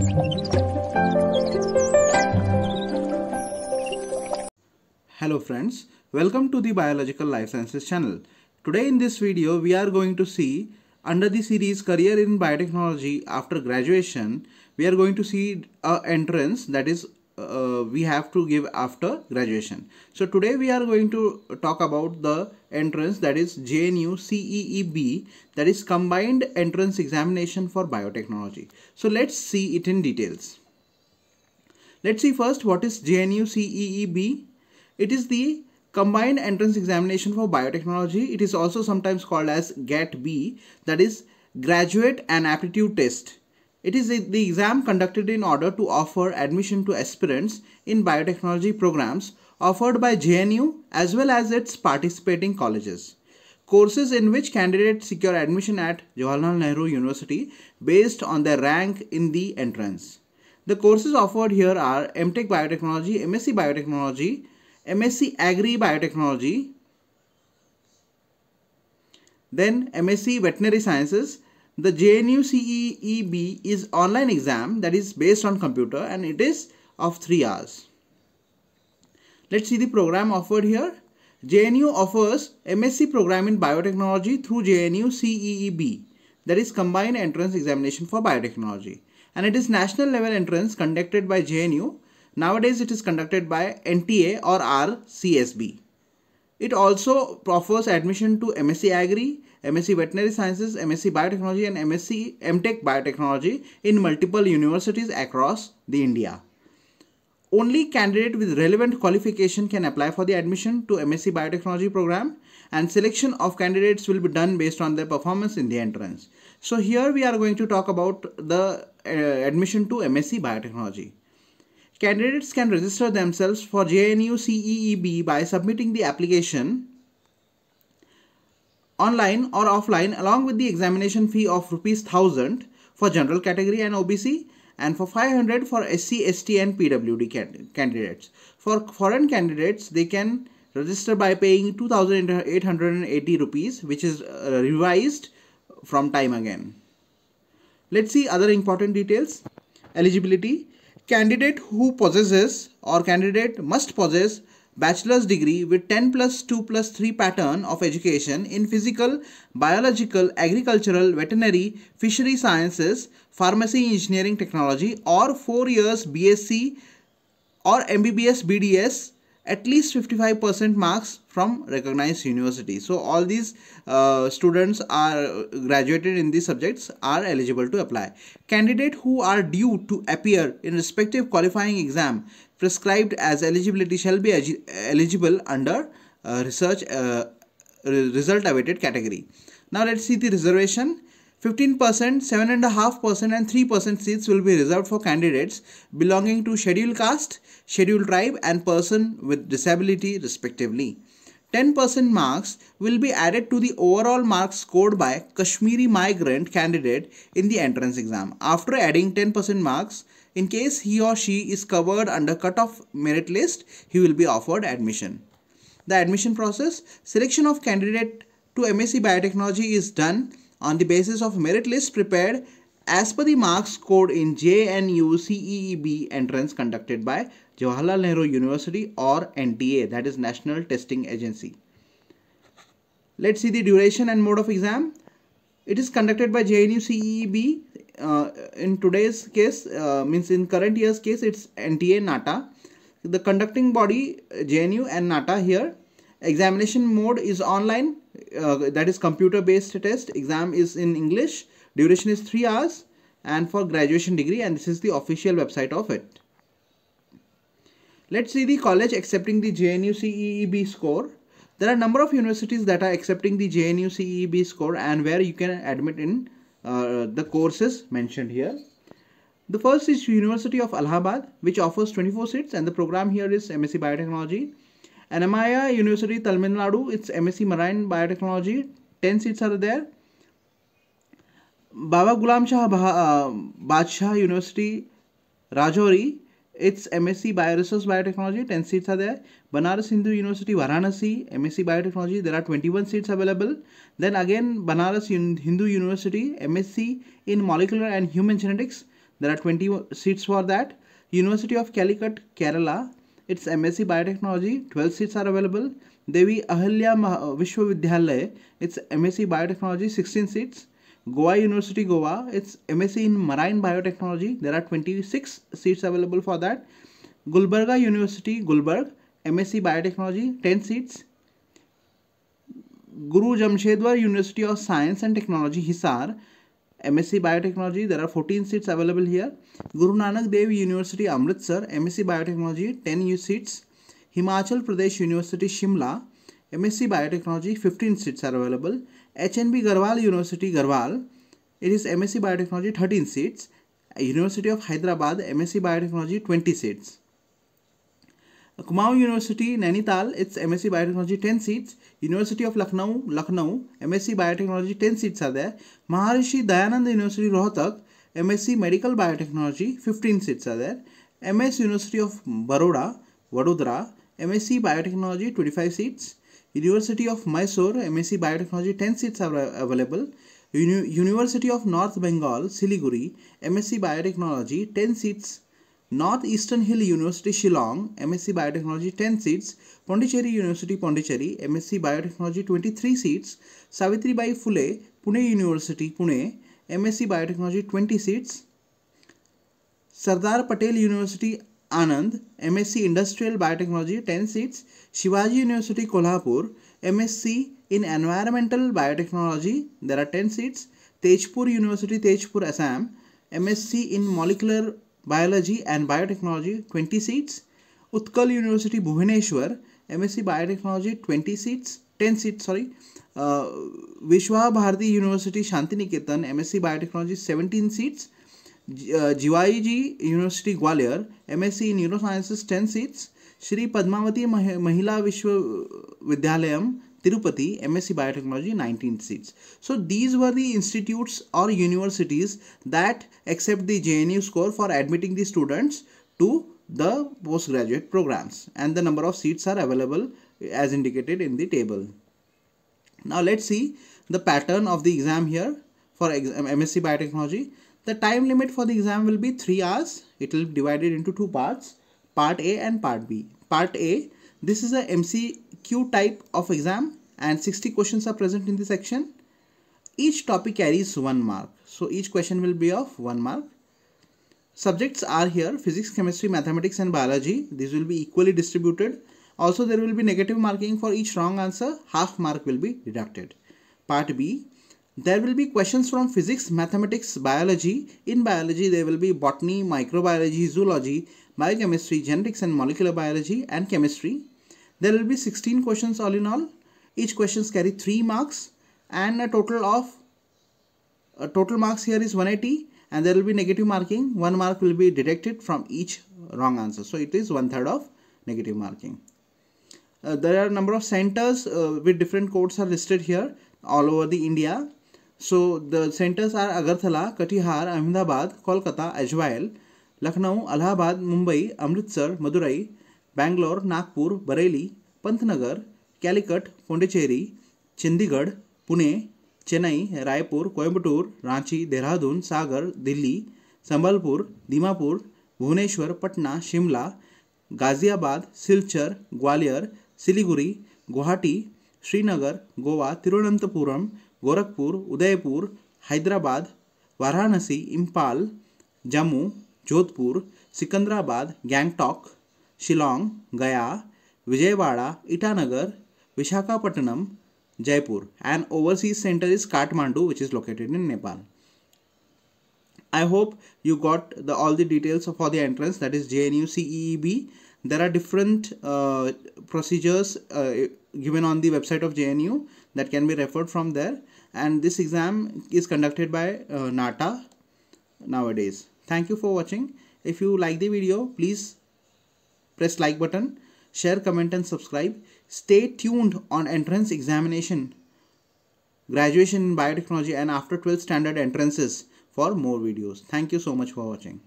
Hello friends, welcome to the Biological Life Sciences channel. Today in this video we are going to see under the series Career in Biotechnology after graduation, we are going to see an entrance that is we have to give after graduation. So today we are going to talk about the entrance that is JNU CEEB, that is Combined Entrance Examination for Biotechnology. So let's see it in details. Let's see first what is JNU CEEB. It is the Combined Entrance Examination for Biotechnology. It is also sometimes called as GATB, that is Graduate and Aptitude Test. It is the exam conducted in order to offer admission to aspirants in biotechnology programs offered by JNU as well as its participating colleges. Courses in which candidates secure admission at Jawaharlal Nehru University based on their rank in the entrance. The courses offered here are MTech Biotechnology, MSc Biotechnology, MSc Agri Biotechnology, then MSc Veterinary Sciences. The JNU CEEB is online exam that is based on computer and it is of 3 hours. Let's see the program offered here. JNU offers MSc program in biotechnology through JNU CEEB, that is Combined Entrance Examination for Biotechnology, and it is national level entrance conducted by JNU. Nowadays it is conducted by NTA or RCSB. It also offers admission to MSc Agri, MSc Veterinary Sciences, MSc Biotechnology and MTech Biotechnology in multiple universities across the India. Only candidate with relevant qualification can apply for the admission to MSc Biotechnology program, and selection of candidates will be done based on their performance in the entrance. So here we are going to talk about the admission to MSc Biotechnology. Candidates can register themselves for JNU CEEB by submitting the application online or offline along with the examination fee of ₹1000 for general category and OBC and for 500 for SC, ST and PWD candidates. For foreign candidates, they can register by paying 2,880 rupees, which is revised from time again. Let's see other important details. Eligibility. Candidate who possesses or candidate must possess bachelor's degree with 10+2+3 pattern of education in physical, biological, agricultural, veterinary, fishery sciences, pharmacy, engineering, technology, or 4 years BSc or MBBS BDS, at least 55% marks from recognized university. So all these students are graduated in these subjects are eligible to apply. Candidate who are due to appear in respective qualifying exam prescribed as eligibility shall be eligible under result awaited category. Now let's see the reservation. 15%, 7.5% and 3% seats will be reserved for candidates belonging to scheduled caste, scheduled tribe and person with disability respectively. 10% marks will be added to the overall marks scored by Kashmiri migrant candidate in the entrance exam. After adding 10% marks, in case he or she is covered under cutoff merit list, he will be offered admission. The admission process. Selection of candidate to MSc Biotechnology is done on the basis of merit list prepared as per the marks scored in JNU CEEB entrance conducted by Jawaharlal Nehru University or NTA, that is National Testing Agency. Let's see the duration and mode of exam. It is conducted by JNU CEEB. In today's case, means in current year's case, it's NTA NATA. The conducting body JNU and NATA here. Examination mode is online, that is computer based test. Exam is in English. Duration is 3 hours and for graduation degree, and this is the official website of it. Let's see the college accepting the JNU CEEB score. There are a number of universities that are accepting the JNU CEEB score and where you can admit in the courses mentioned here. The first is University of Allahabad, which offers 24 seats, and the program here is MSc Biotechnology. Annamaya University, Tamil Nadu, it's MSc Marine Biotechnology, 10 seats are there. Baba Ghulam Shah Badshah University, Rajouri, it's MSc Bioresource Biotechnology, 10 seats are there. Banaras Hindu University, Varanasi, MSc Biotechnology, there are 21 seats available. Then again Banaras Hindu University, MSc in Molecular and Human Genetics, there are 20 seats for that. University of Calicut, Kerala, it's MSc Biotechnology, 12 seats are available. Devi Ahalya Vishwavidyalaya, it's MSc Biotechnology, 16 seats. Goa University, Goa, it's MSc in Marine Biotechnology, there are 26 seats available for that. Gulbarga University, Gulbarg, MSc Biotechnology, 10 seats. Guru Jamshedwar University of Science and Technology, Hisar, MSc Biotechnology, there are 14 seats available here. Guru Nanak Dev University, Amritsar, MSc Biotechnology, 10 seats. Himachal Pradesh University, Shimla, MSc Biotechnology, 15 seats are available. HNB Garhwal University, Garhwal, it is MSc Biotechnology, 13 seats. University of Hyderabad, MSc Biotechnology, 20 seats. Kumaon University, Nainital, it's MSc Biotechnology, 10 seats. University of Lucknow, MSc Biotechnology, 10 seats are there. Maharishi Dayananda University, Rohtak, MSc Medical Biotechnology, 15 seats are there. MS University of Baroda, Vadodara, MSc Biotechnology, 25 seats. University of Mysore, MSc Biotechnology, 10 seats are available. University of North Bengal, Siliguri, MSc Biotechnology, 10 seats. North Eastern Hill University, Shillong, MSc Biotechnology, 10 seats. Pondicherry University, Pondicherry, MSc Biotechnology, 23 seats. Savitribai Phule, Pune University, Pune, MSc Biotechnology, 20 seats. Sardar Patel University, Anand, MSc Industrial Biotechnology, 10 seats. Shivaji University, Kolhapur, MSc in Environmental Biotechnology, there are 10 seats. Tejpur University, Tejpur, Assam, MSc in Molecular Biology and Biotechnology, 20 seats. Utkal University, Bhubaneswar, MSc Biotechnology, 10 seats. Vishwa Bharati University, Shantiniketan, MSc Biotechnology, 17 seats. Jivaji University, Gwalior, MSc in Neurosciences, 10 seats. Shri Padmavati Mahila Vishwavidyalayam, Tirupati, MSc Biotechnology, 19 seats. So these were the institutes or universities that accept the JNU score for admitting the students to the postgraduate programs, and the number of seats are available as indicated in the table. Now let's see the pattern of the exam here for MSc Biotechnology. The time limit for the exam will be 3 hours. It will be divided into 2 parts, Part A and Part B. Part A, this is a MCQ type of exam and 60 questions are present in the section. Each topic carries 1 mark. So each question will be of 1 mark. Subjects are here physics, chemistry, mathematics and biology. These will be equally distributed. Also there will be negative marking for each wrong answer. Half mark will be deducted. Part B, there will be questions from physics, mathematics, biology. In biology there will be botany, microbiology, zoology, biochemistry, genetics and molecular biology and chemistry. There will be 16 questions all in all. Each questions carry 3 marks and a total marks here is 180, and there will be negative marking. 1 mark will be deducted from each wrong answer. So it is 1/3 of negative marking. There are a number of centers with different codes are listed here all over the India. So the centers are Agartala, Katihar, Ahmedabad, Kolkata, Ajwail, Lucknow, Allahabad, Mumbai, Amritsar, Madurai, Bangalore, Nagpur, Bareilly, Pantnagar, Calicut, Pondicherry, Chandigarh, Pune, Chennai, Raipur, Coimbatore, Ranchi, Dehradun, Sagar, Delhi, Sambalpur, Dimapur, Bhubaneswar, Patna, Shimla, Ghaziabad, Silchar, Gwalior, Siliguri, Guwahati, Srinagar, Goa, Tirunanthapuram, Gorakhpur, Udaipur, Hyderabad, Varanasi, Impal, Jammu, Jodhpur, Sikandrabad, Gangtok, Shillong, Gaya, Vijayawada, Itanagar, Visakhapatnam, Jaipur, and overseas center is Kathmandu, which is located in Nepal. I hope you got all the details for the entrance, that is JNU CEEB. There are different procedures given on the website of JNU that can be referred from there, and this exam is conducted by NATA nowadays. Thank you for watching. If you like the video, please press like button, share, comment and subscribe. Stay tuned on entrance examination, graduation in biotechnology and after 12th standard entrances for more videos. Thank you so much for watching.